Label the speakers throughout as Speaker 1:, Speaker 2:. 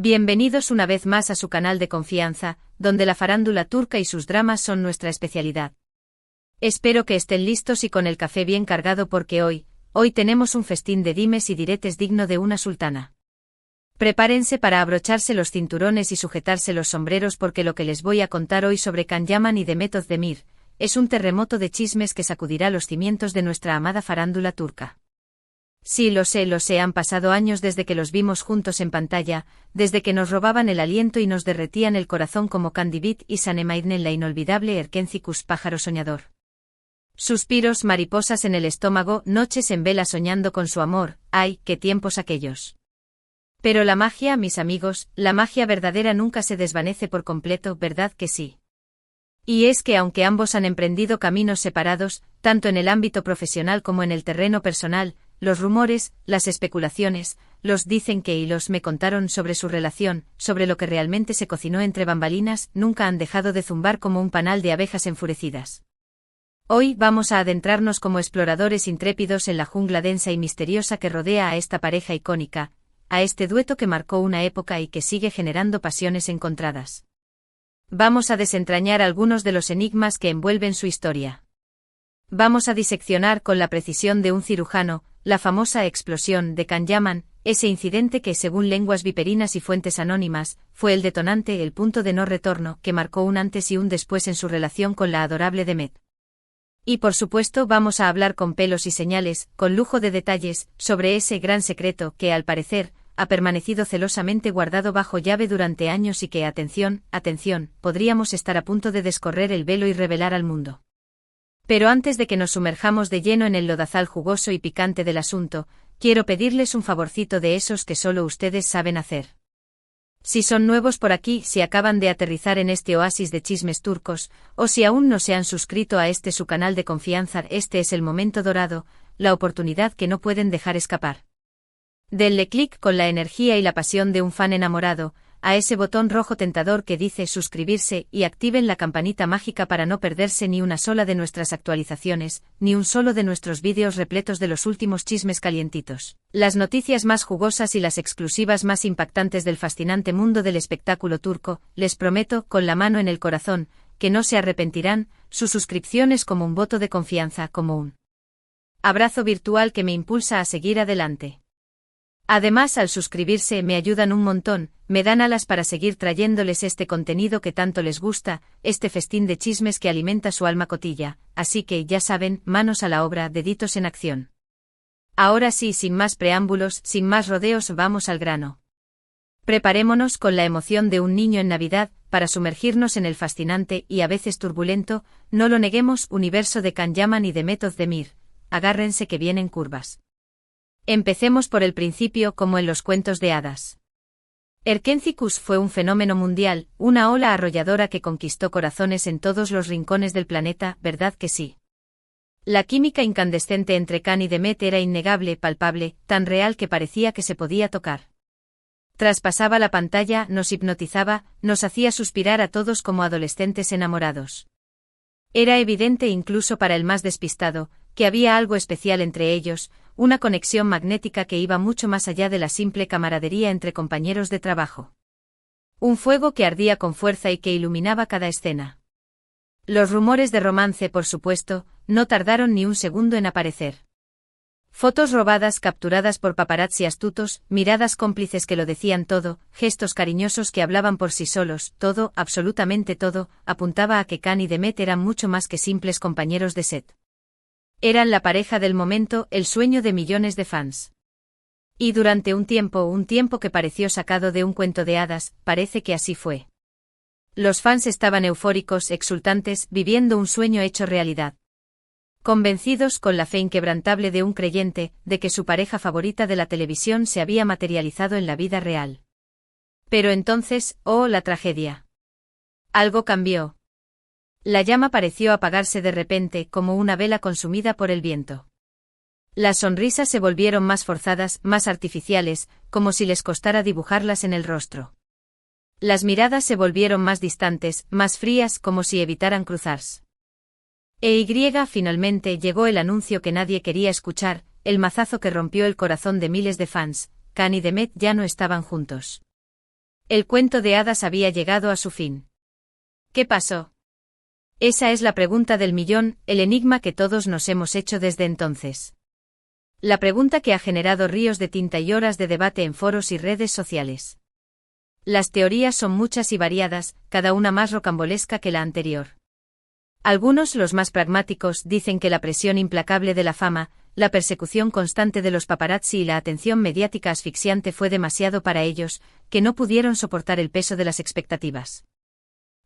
Speaker 1: Bienvenidos una vez más a su canal de confianza, donde la farándula turca y sus dramas son nuestra especialidad. Espero que estén listos y con el café bien cargado porque hoy tenemos un festín de dimes y diretes digno de una sultana. Prepárense para abrocharse los cinturones y sujetarse los sombreros porque lo que les voy a contar hoy sobre Can Yaman y Demet Özdemir es un terremoto de chismes que sacudirá los cimientos de nuestra amada farándula turca. Sí, lo sé, han pasado años desde que los vimos juntos en pantalla, desde que nos robaban el aliento y nos derretían el corazón como Candibit y Sanemaiden en la inolvidable Erkencikus pájaro soñador. Suspiros, mariposas en el estómago, noches en vela soñando con su amor, ¡ay, qué tiempos aquellos! Pero la magia, mis amigos, la magia verdadera nunca se desvanece por completo, ¿verdad que sí? Y es que aunque ambos han emprendido caminos separados, tanto en el ámbito profesional como en el terreno personal, los rumores, las especulaciones, los dicen que y los me contaron sobre su relación, sobre lo que realmente se cocinó entre bambalinas, nunca han dejado de zumbar como un panal de abejas enfurecidas. Hoy vamos a adentrarnos como exploradores intrépidos en la jungla densa y misteriosa que rodea a esta pareja icónica, a este dueto que marcó una época y que sigue generando pasiones encontradas. Vamos a desentrañar algunos de los enigmas que envuelven su historia. Vamos a diseccionar con la precisión de un cirujano la famosa explosión de Can Yaman, ese incidente que, según lenguas viperinas y fuentes anónimas, fue el detonante, el punto de no retorno, que marcó un antes y un después en su relación con la adorable Demet. Y por supuesto vamos a hablar con pelos y señales, con lujo de detalles, sobre ese gran secreto que, al parecer, ha permanecido celosamente guardado bajo llave durante años y que, atención, podríamos estar a punto de descorrer el velo y revelar al mundo. Pero antes de que nos sumerjamos de lleno en el lodazal jugoso y picante del asunto, quiero pedirles un favorcito de esos que solo ustedes saben hacer. Si son nuevos por aquí, si acaban de aterrizar en este oasis de chismes turcos, o si aún no se han suscrito a este su canal de confianza, este es el momento dorado, la oportunidad que no pueden dejar escapar. Denle clic con la energía y la pasión de un fan enamorado, a ese botón rojo tentador que dice suscribirse y activen la campanita mágica para no perderse ni una sola de nuestras actualizaciones, ni un solo de nuestros vídeos repletos de los últimos chismes calientitos, las noticias más jugosas y las exclusivas más impactantes del fascinante mundo del espectáculo turco. Les prometo, con la mano en el corazón, que no se arrepentirán. Su suscripción es como un voto de confianza, como un abrazo virtual que me impulsa a seguir adelante. Además, al suscribirse me ayudan un montón, me dan alas para seguir trayéndoles este contenido que tanto les gusta, este festín de chismes que alimenta su alma cotilla, así que ya saben, manos a la obra, deditos en acción. Ahora sí, sin más preámbulos, sin más rodeos, vamos al grano. Preparémonos con la emoción de un niño en Navidad, para sumergirnos en el fascinante y a veces turbulento, no lo neguemos, universo de Can Yaman y Demet Özdemir. Agárrense que vienen curvas. Empecemos por el principio, como en los cuentos de hadas. Erkencikus fue un fenómeno mundial, una ola arrolladora que conquistó corazones en todos los rincones del planeta, ¿verdad que sí? La química incandescente entre Can y Demet era innegable, palpable, tan real que parecía que se podía tocar. Traspasaba la pantalla, nos hipnotizaba, nos hacía suspirar a todos como adolescentes enamorados. Era evidente incluso para el más despistado, que había algo especial entre ellos, una conexión magnética que iba mucho más allá de la simple camaradería entre compañeros de trabajo. Un fuego que ardía con fuerza y que iluminaba cada escena. Los rumores de romance, por supuesto, no tardaron ni un segundo en aparecer. Fotos robadas capturadas por paparazzi astutos, miradas cómplices que lo decían todo, gestos cariñosos que hablaban por sí solos, todo, absolutamente todo, apuntaba a que Can y Demet eran mucho más que simples compañeros de set. Eran la pareja del momento, el sueño de millones de fans. Y durante un tiempo que pareció sacado de un cuento de hadas, parece que así fue. Los fans estaban eufóricos, exultantes, viviendo un sueño hecho realidad. Convencidos, con la fe inquebrantable de un creyente, de que su pareja favorita de la televisión se había materializado en la vida real. Pero entonces, ¡oh, la tragedia! Algo cambió. La llama pareció apagarse de repente, como una vela consumida por el viento. Las sonrisas se volvieron más forzadas, más artificiales, como si les costara dibujarlas en el rostro. Las miradas se volvieron más distantes, más frías, como si evitaran cruzarse. Finalmente llegó el anuncio que nadie quería escuchar, el mazazo que rompió el corazón de miles de fans. Can y Demet ya no estaban juntos. El cuento de hadas había llegado a su fin. ¿Qué pasó? Esa es la pregunta del millón, el enigma que todos nos hemos hecho desde entonces. La pregunta que ha generado ríos de tinta y horas de debate en foros y redes sociales. Las teorías son muchas y variadas, cada una más rocambolesca que la anterior. Algunos, los más pragmáticos, dicen que la presión implacable de la fama, la persecución constante de los paparazzi y la atención mediática asfixiante fue demasiado para ellos, que no pudieron soportar el peso de las expectativas.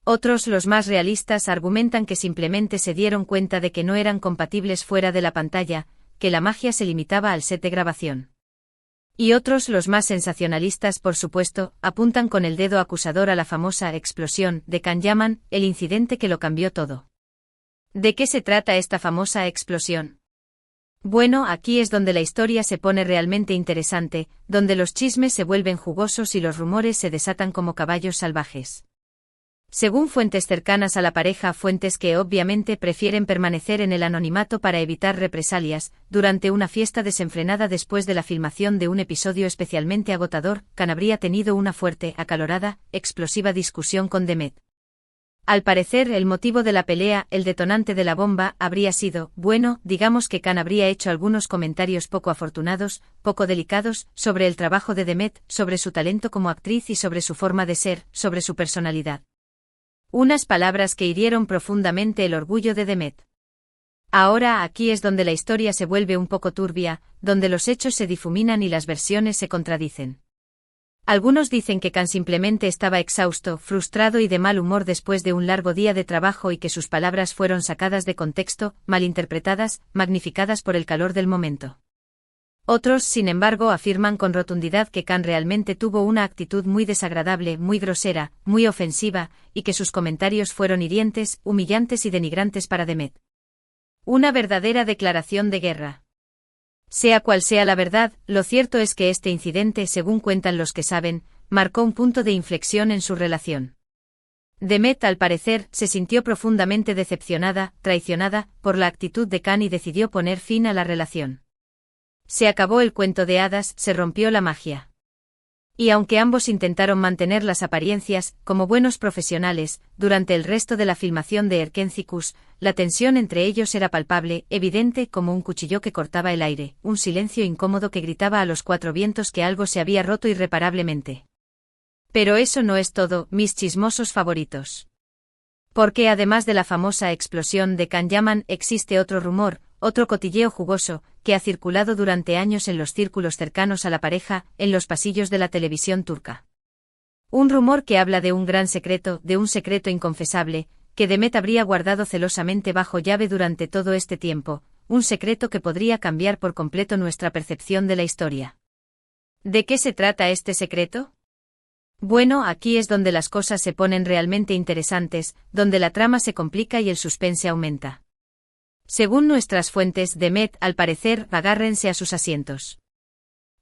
Speaker 1: Otros, los más realistas, argumentan que simplemente se dieron cuenta de que no eran compatibles fuera de la pantalla, que la magia se limitaba al set de grabación. Y otros, los más sensacionalistas por supuesto, apuntan con el dedo acusador a la famosa explosión de Can Yaman, el incidente que lo cambió todo. ¿De qué se trata esta famosa explosión? Bueno, aquí es donde la historia se pone realmente interesante, donde los chismes se vuelven jugosos y los rumores se desatan como caballos salvajes. Según fuentes cercanas a la pareja, fuentes que obviamente prefieren permanecer en el anonimato para evitar represalias, durante una fiesta desenfrenada después de la filmación de un episodio especialmente agotador, Can habría tenido una fuerte, acalorada, explosiva discusión con Demet. Al parecer, el motivo de la pelea, el detonante de la bomba, habría sido, bueno, digamos que Can habría hecho algunos comentarios poco afortunados, poco delicados, sobre el trabajo de Demet, sobre su talento como actriz y sobre su forma de ser, sobre su personalidad. Unas palabras que hirieron profundamente el orgullo de Demet. Ahora aquí es donde la historia se vuelve un poco turbia, donde los hechos se difuminan y las versiones se contradicen. Algunos dicen que Can simplemente estaba exhausto, frustrado y de mal humor después de un largo día de trabajo y que sus palabras fueron sacadas de contexto, malinterpretadas, magnificadas por el calor del momento. Otros, sin embargo, afirman con rotundidad que Can realmente tuvo una actitud muy desagradable, muy grosera, muy ofensiva, y que sus comentarios fueron hirientes, humillantes y denigrantes para Demet. Una verdadera declaración de guerra. Sea cual sea la verdad, lo cierto es que este incidente, según cuentan los que saben, marcó un punto de inflexión en su relación. Demet, al parecer, se sintió profundamente decepcionada, traicionada, por la actitud de Can y decidió poner fin a la relación. Se acabó el cuento de hadas, se rompió la magia. Y aunque ambos intentaron mantener las apariencias, como buenos profesionales, durante el resto de la filmación de Erkencikus, la tensión entre ellos era palpable, evidente como un cuchillo que cortaba el aire, un silencio incómodo que gritaba a los cuatro vientos que algo se había roto irreparablemente. Pero eso no es todo, mis chismosos favoritos. Porque además de la famosa explosión de Can Yaman existe otro rumor, otro cotilleo jugoso, que ha circulado durante años en los círculos cercanos a la pareja, en los pasillos de la televisión turca. Un rumor que habla de un gran secreto, de un secreto inconfesable, que Demet habría guardado celosamente bajo llave durante todo este tiempo, un secreto que podría cambiar por completo nuestra percepción de la historia. ¿De qué se trata este secreto? Bueno, aquí es donde las cosas se ponen realmente interesantes, donde la trama se complica y el suspense aumenta. Según nuestras fuentes, Demet, al parecer, agárrense a sus asientos.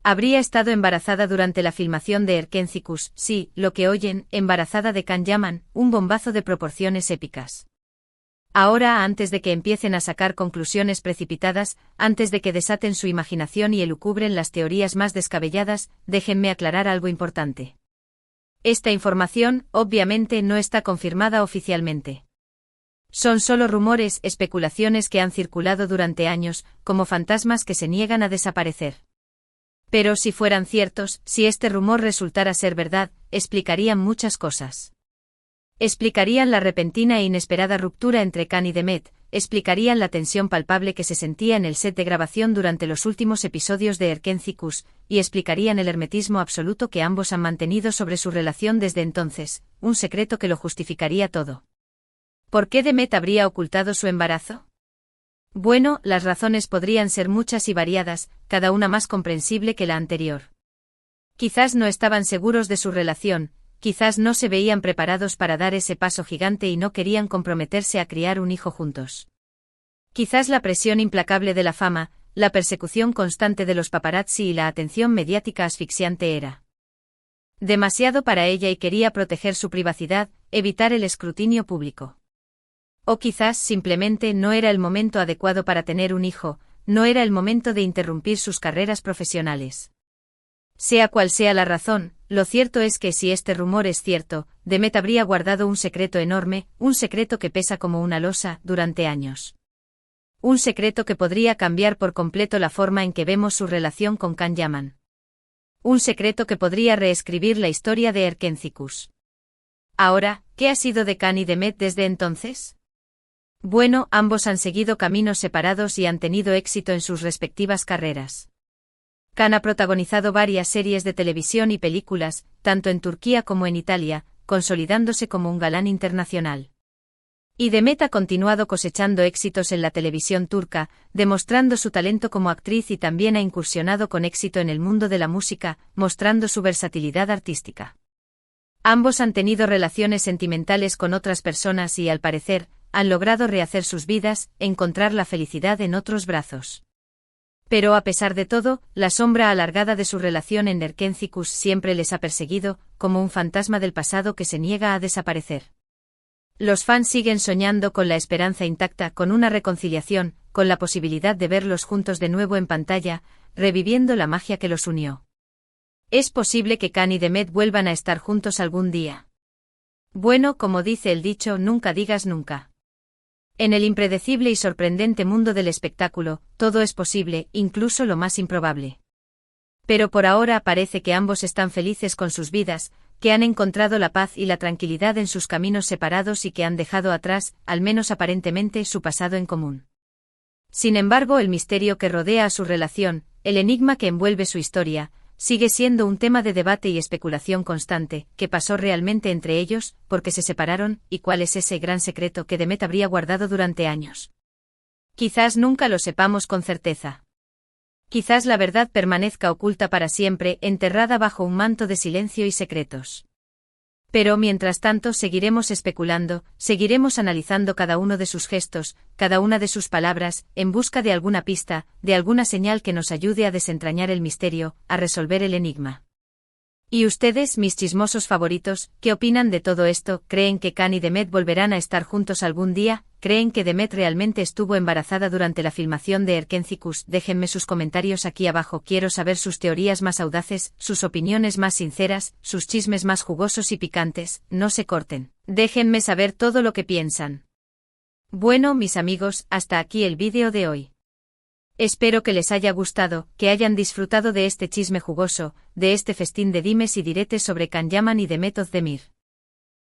Speaker 1: Habría estado embarazada durante la filmación de Erkencikus, sí, lo que oyen, embarazada de Can Yaman, un bombazo de proporciones épicas. Ahora, antes de que empiecen a sacar conclusiones precipitadas, antes de que desaten su imaginación y elucubren las teorías más descabelladas, déjenme aclarar algo importante. Esta información, obviamente, no está confirmada oficialmente. Son solo rumores, especulaciones que han circulado durante años, como fantasmas que se niegan a desaparecer. Pero si fueran ciertos, si este rumor resultara ser verdad, explicarían muchas cosas. Explicarían la repentina e inesperada ruptura entre Can y Demet, explicarían la tensión palpable que se sentía en el set de grabación durante los últimos episodios de Erkencikus, y explicarían el hermetismo absoluto que ambos han mantenido sobre su relación desde entonces, un secreto que lo justificaría todo. ¿Por qué Demet habría ocultado su embarazo? Bueno, las razones podrían ser muchas y variadas, cada una más comprensible que la anterior. Quizás no estaban seguros de su relación, quizás no se veían preparados para dar ese paso gigante y no querían comprometerse a criar un hijo juntos. Quizás la presión implacable de la fama, la persecución constante de los paparazzi y la atención mediática asfixiante era demasiado para ella y quería proteger su privacidad, evitar el escrutinio público. O quizás simplemente no era el momento adecuado para tener un hijo, no era el momento de interrumpir sus carreras profesionales. Sea cual sea la razón, lo cierto es que si este rumor es cierto, Demet habría guardado un secreto enorme, un secreto que pesa como una losa, durante años. Un secreto que podría cambiar por completo la forma en que vemos su relación con Can Yaman. Un secreto que podría reescribir la historia de Erkencicus. Ahora, ¿qué ha sido de Can y Demet desde entonces? Bueno, ambos han seguido caminos separados y han tenido éxito en sus respectivas carreras. Can ha protagonizado varias series de televisión y películas, tanto en Turquía como en Italia, consolidándose como un galán internacional. Y Demet ha continuado cosechando éxitos en la televisión turca, demostrando su talento como actriz y también ha incursionado con éxito en el mundo de la música, mostrando su versatilidad artística. Ambos han tenido relaciones sentimentales con otras personas y, al parecer, han logrado rehacer sus vidas, encontrar la felicidad en otros brazos. Pero a pesar de todo, la sombra alargada de su relación en Erkencicus siempre les ha perseguido, como un fantasma del pasado que se niega a desaparecer. Los fans siguen soñando con la esperanza intacta, con una reconciliación, con la posibilidad de verlos juntos de nuevo en pantalla, reviviendo la magia que los unió. ¿Es posible que Can y Demet vuelvan a estar juntos algún día? Bueno, como dice el dicho, nunca digas nunca. En el impredecible y sorprendente mundo del espectáculo, todo es posible, incluso lo más improbable. Pero por ahora parece que ambos están felices con sus vidas, que han encontrado la paz y la tranquilidad en sus caminos separados y que han dejado atrás, al menos aparentemente, su pasado en común. Sin embargo, el misterio que rodea a su relación, el enigma que envuelve su historia, sigue siendo un tema de debate y especulación constante. ¿Qué pasó realmente entre ellos? ¿Por qué se separaron? ¿Y cuál es ese gran secreto que Demet habría guardado durante años? Quizás nunca lo sepamos con certeza. Quizás la verdad permanezca oculta para siempre, enterrada bajo un manto de silencio y secretos. Pero mientras tanto seguiremos especulando, seguiremos analizando cada uno de sus gestos, cada una de sus palabras, en busca de alguna pista, de alguna señal que nos ayude a desentrañar el misterio, a resolver el enigma. ¿Y ustedes, mis chismosos favoritos, qué opinan de todo esto? ¿Creen que Can y Demet volverán a estar juntos algún día? ¿Creen que Demet realmente estuvo embarazada durante la filmación de Erkencicus? Déjenme sus comentarios aquí abajo. Quiero saber sus teorías más audaces, sus opiniones más sinceras, sus chismes más jugosos y picantes. No se corten. Déjenme saber todo lo que piensan. Bueno, mis amigos, hasta aquí el vídeo de hoy. Espero que les haya gustado, que hayan disfrutado de este chisme jugoso, de este festín de dimes y diretes sobre Can Yaman y Demet Özdemir.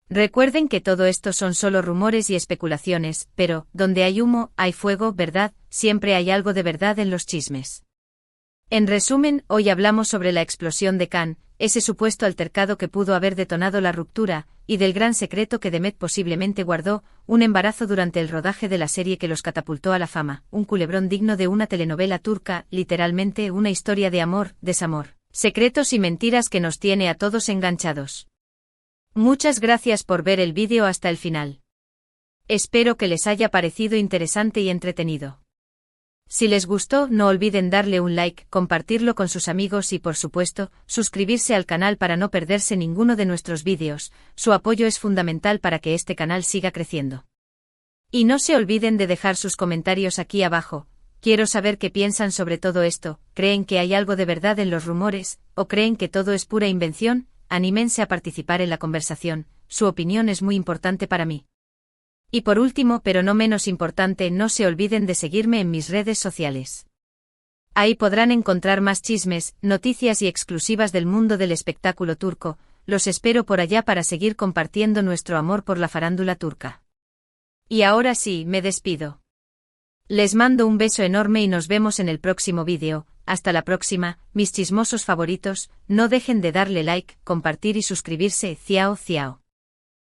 Speaker 1: Recuerden que todo esto son solo rumores y especulaciones, pero, donde hay humo, hay fuego, ¿verdad? Siempre hay algo de verdad en los chismes. En resumen, hoy hablamos sobre la explosión de Can, ese supuesto altercado que pudo haber detonado la ruptura, y del gran secreto que Demet posiblemente guardó, un embarazo durante el rodaje de la serie que los catapultó a la fama, un culebrón digno de una telenovela turca, literalmente una historia de amor, desamor, secretos y mentiras que nos tiene a todos enganchados. Muchas gracias por ver el vídeo hasta el final. Espero que les haya parecido interesante y entretenido. Si les gustó, no olviden darle un like, compartirlo con sus amigos y, por supuesto, suscribirse al canal para no perderse ninguno de nuestros vídeos. Su apoyo es fundamental para que este canal siga creciendo. Y no se olviden de dejar sus comentarios aquí abajo. Quiero saber qué piensan sobre todo esto. ¿Creen que hay algo de verdad en los rumores, o creen que todo es pura invención? Anímense a participar en la conversación. Su opinión es muy importante para mí. Y por último, pero no menos importante, no se olviden de seguirme en mis redes sociales. Ahí podrán encontrar más chismes, noticias y exclusivas del mundo del espectáculo turco. Los espero por allá para seguir compartiendo nuestro amor por la farándula turca. Y ahora sí, me despido. Les mando un beso enorme y nos vemos en el próximo vídeo. Hasta la próxima, mis chismosos favoritos. No dejen de darle like, compartir y suscribirse. Ciao, ciao.